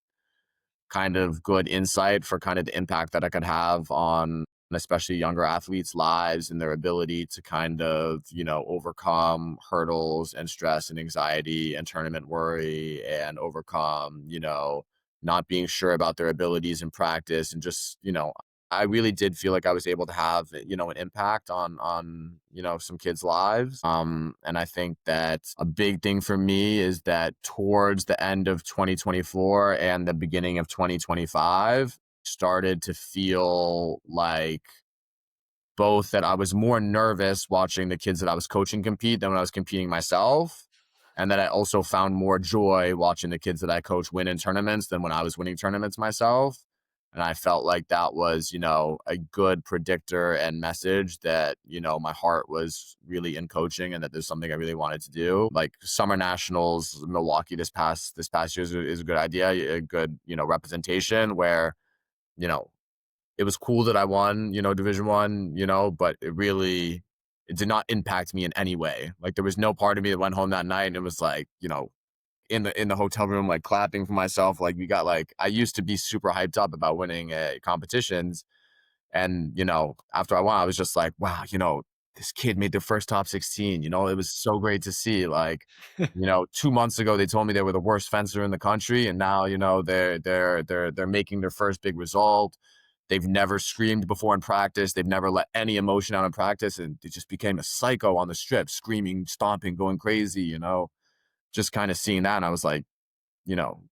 kind of good insight for kind of the impact that I could have on especially younger athletes' lives and their ability to kind of, overcome hurdles and stress and anxiety and tournament worry and overcome, not being sure about their abilities in practice. And just, I really did feel like I was able to have, an impact on, some kids' lives. And I think that a big thing for me is that towards the end of 2024 and the beginning of 2025, started to feel like both that I was more nervous watching the kids that I was coaching compete than when I was competing myself. And that I also found more joy watching the kids that I coach win in tournaments than when I was winning tournaments myself. And I felt like that was, a good predictor and message that, my heart was really in coaching and that there's something I really wanted to do. Like Summer Nationals, Milwaukee this past year is a good idea, a good, representation where, you know, it was cool that I won, Division One, but it did not impact me in any way. Like there was no part of me that went home that night and it was like, in the hotel room, like clapping for myself. Like I used to be super hyped up about winning competitions. And, after I won, I was just like, wow, this kid made their first top 16. It was so great to see. Like, 2 months ago, they told me they were the worst fencer in the country. And now, they're making their first big result. They've never screamed before in practice. They've never let any emotion out in practice. And they just became a psycho on the strip, screaming, stomping, going crazy, just kind of seeing that. And I was like,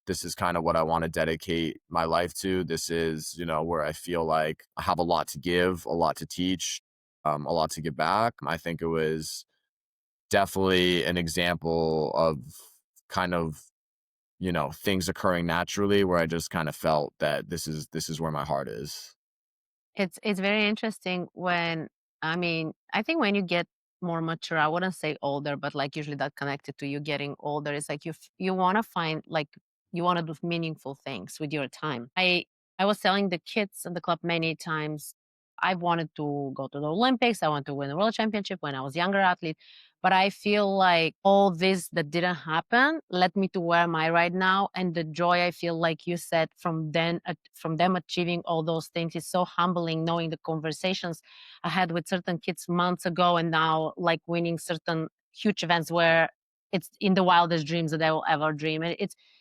this is kind of what I want to dedicate my life to. This is, where I feel like I have a lot to give, a lot to teach, a lot to give back. I think it was definitely an example of kind of, things occurring naturally where I just kind of felt that this is where my heart is. It's very interesting when I think when you get more mature, I wouldn't say older, but like usually that connected to you getting older, it's like you want to find like you want to do meaningful things with your time. I was telling the kids in the club many times I wanted to go to the Olympics, I wanted to win the world championship when I was younger athlete, but I feel like all this that didn't happen led me to where am I right now. And the joy I feel, like you said, from them achieving all those things is so humbling, knowing the conversations I had with certain kids months ago and now like winning certain huge events where it's in the wildest dreams that they will ever dream. And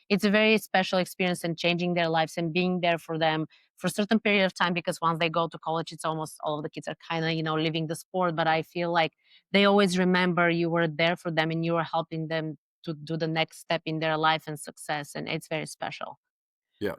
it's a very special experience and changing their lives and being there for them, for a certain period of time, because once they go to college, it's almost all of the kids are kind of, leaving the sport. But I feel like they always remember you were there for them and you were helping them to do the next step in their life and success. And it's very special. Yeah.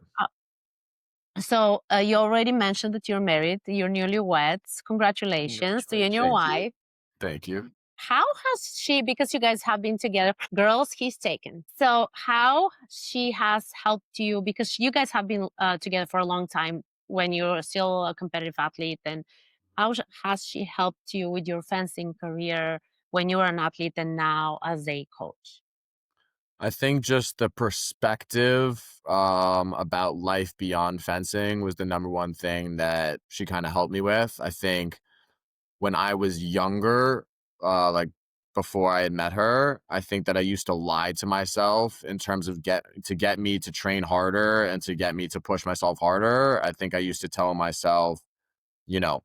So you already mentioned that you're married, you're newlyweds. Congratulations to you and your wife. Thank you. How has she, because you guys have been together, girls, he's taken. So how she has helped you, because you guys have been together for a long time when you're still a competitive athlete, and how has she helped you with your fencing career when you were an athlete and now as a coach? I think just the perspective about life beyond fencing was the number one thing that she kind of helped me with. I think when I was younger, like before I had met her, I think that I used to lie to myself in terms of to get me to train harder and to get me to push myself harder. I think I used to tell myself, you know,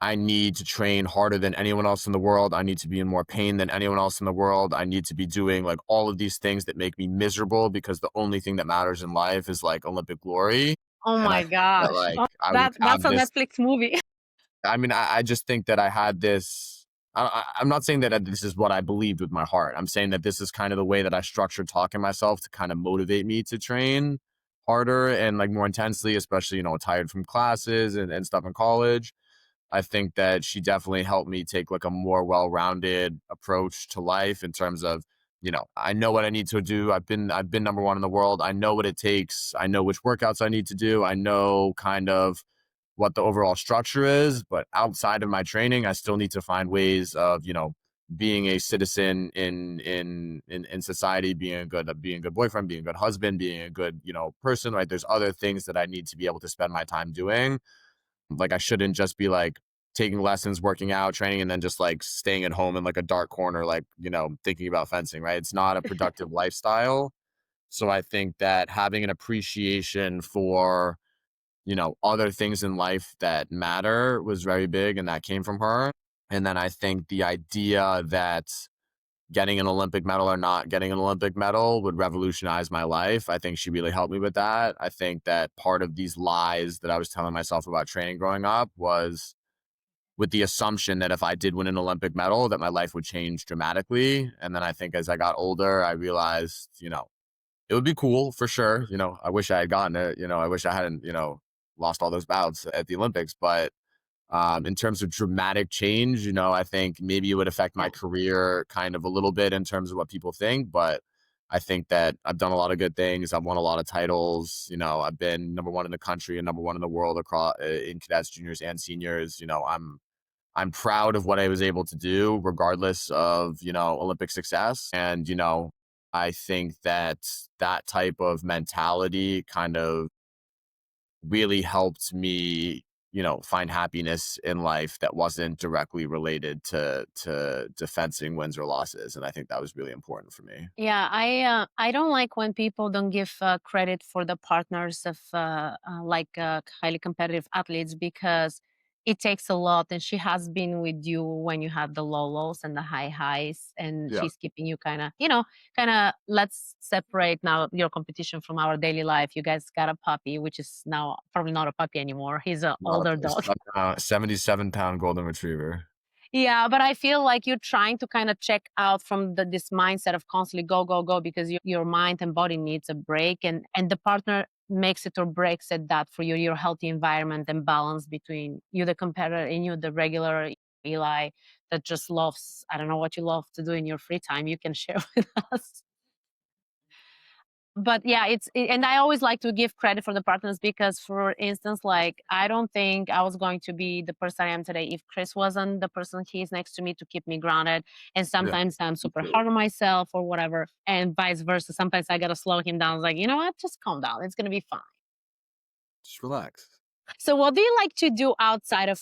I need to train harder than anyone else in the world. I need to be in more pain than anyone else in the world. I need to be doing like all of these things that make me miserable, because the only thing that matters in life is like Olympic glory. Oh And I my think that gosh. like Oh, I would that's have a this. Netflix movie. I mean, I just think that I had this. I'm not saying that this is what I believed with my heart. I'm saying that this is kind of the way that I structured talking myself to kind of motivate me to train harder and like more intensely, especially, tired from classes and stuff in college. I think that she definitely helped me take like a more well-rounded approach to life in terms of, I know what I need to do. I've been number one in the world. I know what it takes. I know which workouts I need to do. I know kind of what the overall structure is, but outside of my training, I still need to find ways of, being a citizen in society, being a good boyfriend, being a good husband, being a good, person, right? There's other things that I need to be able to spend my time doing. Like I shouldn't just be like taking lessons, working out, training, and then just like staying at home in like a dark corner, like, thinking about fencing, right? It's not a productive lifestyle. So I think that having an appreciation for, other things in life that matter was very big, and that came from her. And then I think the idea that getting an Olympic medal or not getting an Olympic medal would revolutionize my life. I think she really helped me with that. I think that part of these lies that I was telling myself about training growing up was with the assumption that if I did win an Olympic medal, that my life would change dramatically. And then I think as I got older, I realized, it would be cool for sure. I wish I had gotten it. I wish I hadn't, lost all those bouts at the Olympics. But in terms of dramatic change, I think maybe it would affect my career kind of a little bit in terms of what people think. But I think that I've done a lot of good things. I've won a lot of titles. I've been number one in the country and number one in the world across in cadets, juniors, and seniors. I'm proud of what I was able to do, regardless of, Olympic success. And, I think that that type of mentality kind of really helped me, find happiness in life that wasn't directly related to fencing wins or losses. And I think that was really important for me. Yeah, I don't like when people don't give credit for the partners of highly competitive athletes, because it takes a lot. And she has been with you when you had the low lows and the high highs, and Yeah. she's keeping you kind of. Let's separate now your competition from our daily life. You guys got a puppy, which is now probably not a puppy anymore. He's an Not older a dog. 77-pound golden retriever. Yeah, but I feel like you're trying to kind of check out from this mindset of constantly go, go, go, because your mind and body needs a break, and the partner makes it or breaks it that for you, your healthy environment and balance between you, the competitor, and you, the regular Eli, that just loves, I don't know what you love to do in your free time. You can share with us. But yeah, and I always like to give credit for the partners, because for instance, like, I don't think I was going to be the person I am today if Chris wasn't the person he is next to me to keep me grounded. And sometimes I'm super hard on myself or whatever, and vice versa. Sometimes I gotta slow him down. It's like, you know what, just calm down, it's gonna be fine. Just relax. So what do you like to do outside of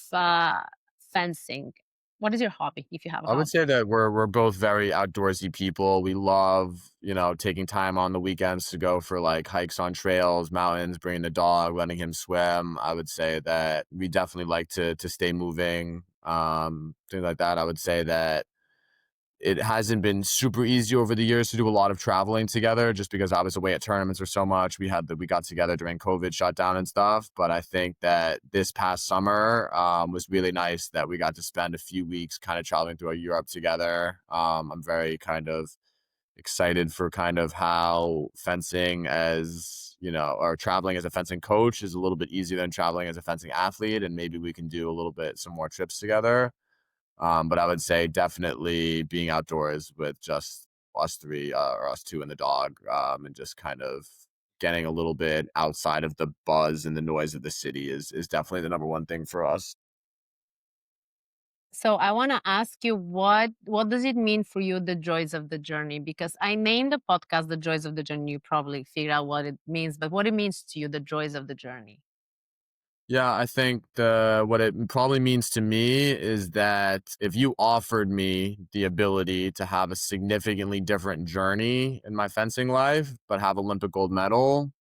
fencing? What is your hobby, if you have a I would hobby? say that we're both very outdoorsy people. We love, taking time on the weekends to go for like hikes on trails, mountains, bringing the dog, letting him swim. I would say that we definitely like to stay moving, things like that. I would say that it hasn't been super easy over the years to do a lot of traveling together, just because I was away at tournaments or so much. We got together during COVID shutdown and stuff. But I think that this past summer was really nice that we got to spend a few weeks kind of traveling through Europe together. I'm very kind of excited for kind of how fencing or traveling as a fencing coach is a little bit easier than traveling as a fencing athlete. And maybe we can do some more trips together. But I would say definitely being outdoors with just us three or us two and the dog, and just kind of getting a little bit outside of the buzz and the noise of the city is definitely the number one thing for us. So I want to ask you, what does it mean for you, the joys of the journey? Because I named the podcast The Joys of the Journey. You probably figure out what it means, but what it means to you, the joys of the journey. Yeah, I think what it probably means to me is that if you offered me the ability to have a significantly different journey in my fencing life, but have Olympic gold medal,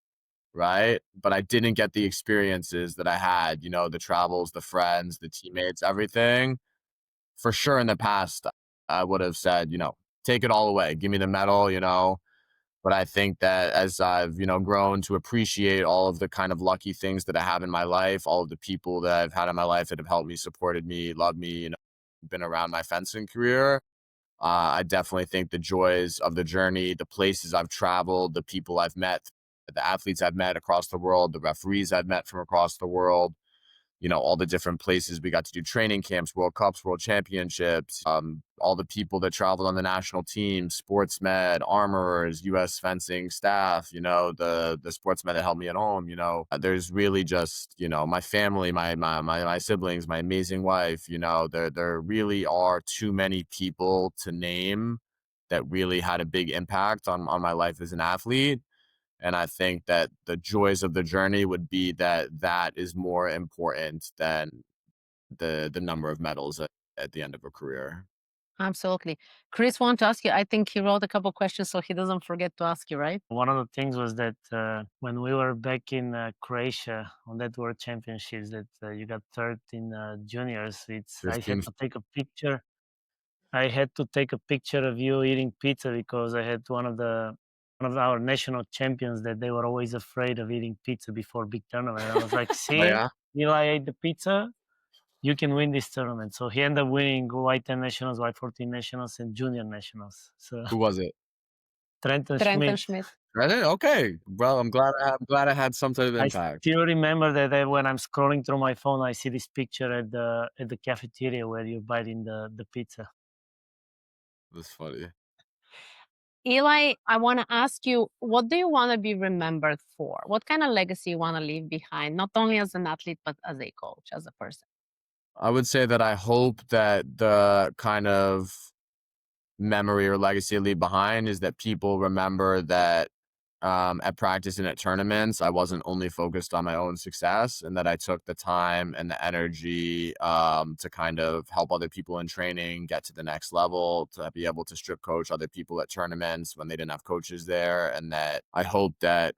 right? But I didn't get the experiences that I had, the travels, the friends, the teammates, everything. For sure in the past, I would have said, take it all away. Give me the medal. But I think that as I've, grown to appreciate all of the kind of lucky things that I have in my life, all of the people that I've had in my life that have helped me, supported me, loved me, been around my fencing career, I definitely think the joys of the journey, the places I've traveled, the people I've met, the athletes I've met across the world, the referees I've met from across the world, all the different places we got to do training camps, World Cups, World Championships, all the people that traveled on the national team, sports med, armorers, U.S. fencing staff, the sportsmen that helped me at home, there's really just, my family, my siblings, my amazing wife, there really are too many people to name that really had a big impact on my life as an athlete. And I think that the joys of the journey would be that is more important than the number of medals at the end of a career. Absolutely. Chris wanted to ask you, I think he wrote a couple questions so he doesn't forget to ask you, right? One of the things was that when we were back in Croatia on that World Championships, that you got third in juniors. I had 15. to take a picture. I had to take a picture of you eating pizza because I had one of our national champions that they were always afraid of eating pizza before big tournament. I was like, Oh, see, yeah? Eli ate the pizza, you can win this tournament. So he ended up winning Y10 nationals, Y14 nationals, and junior nationals. So Who was it? Trenton Trenton Schmidt. Schmidt. Reddit? Okay. Well, I'm glad I had some type of I impact. still remember that when I'm scrolling through my phone, I see this picture at the cafeteria where you're biting the pizza. That's funny. Eli, I want to ask you, what do you want to be remembered for? What kind of legacy you want to leave behind, not only as an athlete, but as a coach, as a person? I would say that I hope that the kind of memory or legacy I leave behind is that people remember that at practice and at tournaments, I wasn't only focused on my own success, and that I took the time and the energy to kind of help other people in training get to the next level, to be able to strip coach other people at tournaments when they didn't have coaches there. And that I hope that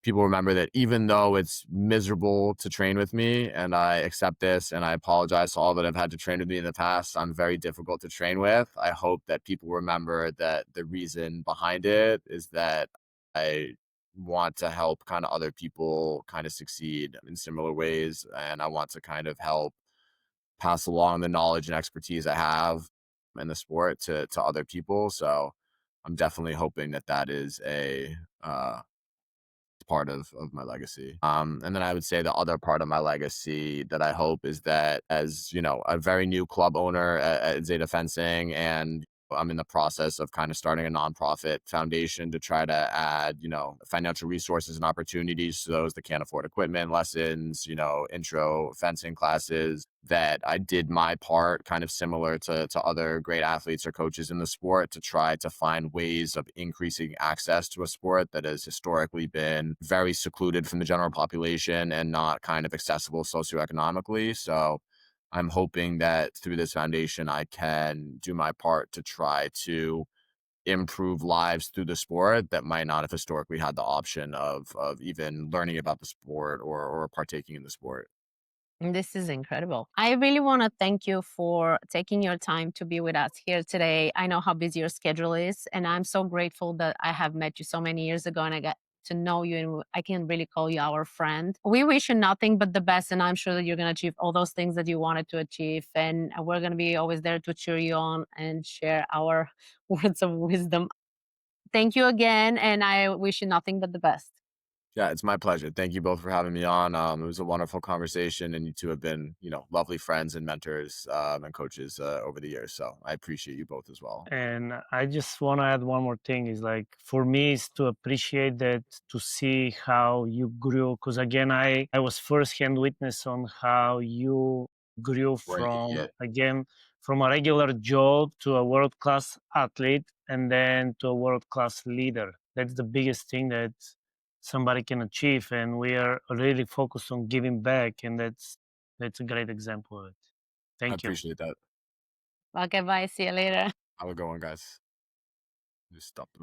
people remember that even though it's miserable to train with me, and I accept this and I apologize to all that have had to train with me in the past, I'm very difficult to train with. I hope that people remember that the reason behind it is that I want to help kind of other people kind of succeed in similar ways. And I want to kind of help pass along the knowledge and expertise I have in the sport to other people. So I'm definitely hoping that is a part of my legacy. And then I would say the other part of my legacy that I hope is that, as a very new club owner at Zeta Fencing, and I'm in the process of kind of starting a nonprofit foundation to try to add, financial resources and opportunities to those that can't afford equipment, lessons, intro fencing classes, that I did my part kind of similar to other great athletes or coaches in the sport to try to find ways of increasing access to a sport that has historically been very secluded from the general population and not kind of accessible socioeconomically. So I'm hoping that through this foundation, I can do my part to try to improve lives through the sport that might not have historically had the option of even learning about the sport or partaking in the sport. This is incredible. I really want to thank you for taking your time to be with us here today. I know how busy your schedule is, and I'm so grateful that I have met you so many years ago and I got to know you, and I can really call you our friend. We wish you nothing but the best, and I'm sure that you're going to achieve all those things that you wanted to achieve. And we're going to be always there to cheer you on and share our words of wisdom. Thank you again, and I wish you nothing but the best. Yeah, it's my pleasure. Thank you both for having me on. It was a wonderful conversation, and you two have been, lovely friends and mentors and coaches over the years. So I appreciate you both as well. And I just want to add one more thing is like for me is to appreciate that, to see how you grew, because again I was first-hand witness on how you grew We're an from, idiot. again, from a regular job to a world-class athlete and then to a world-class leader. That's the biggest thing that somebody can achieve, and we are really focused on giving back, and that's a great example of it. I Thank you. appreciate that. Okay, bye. See you later. Have a good one, guys. Just stop the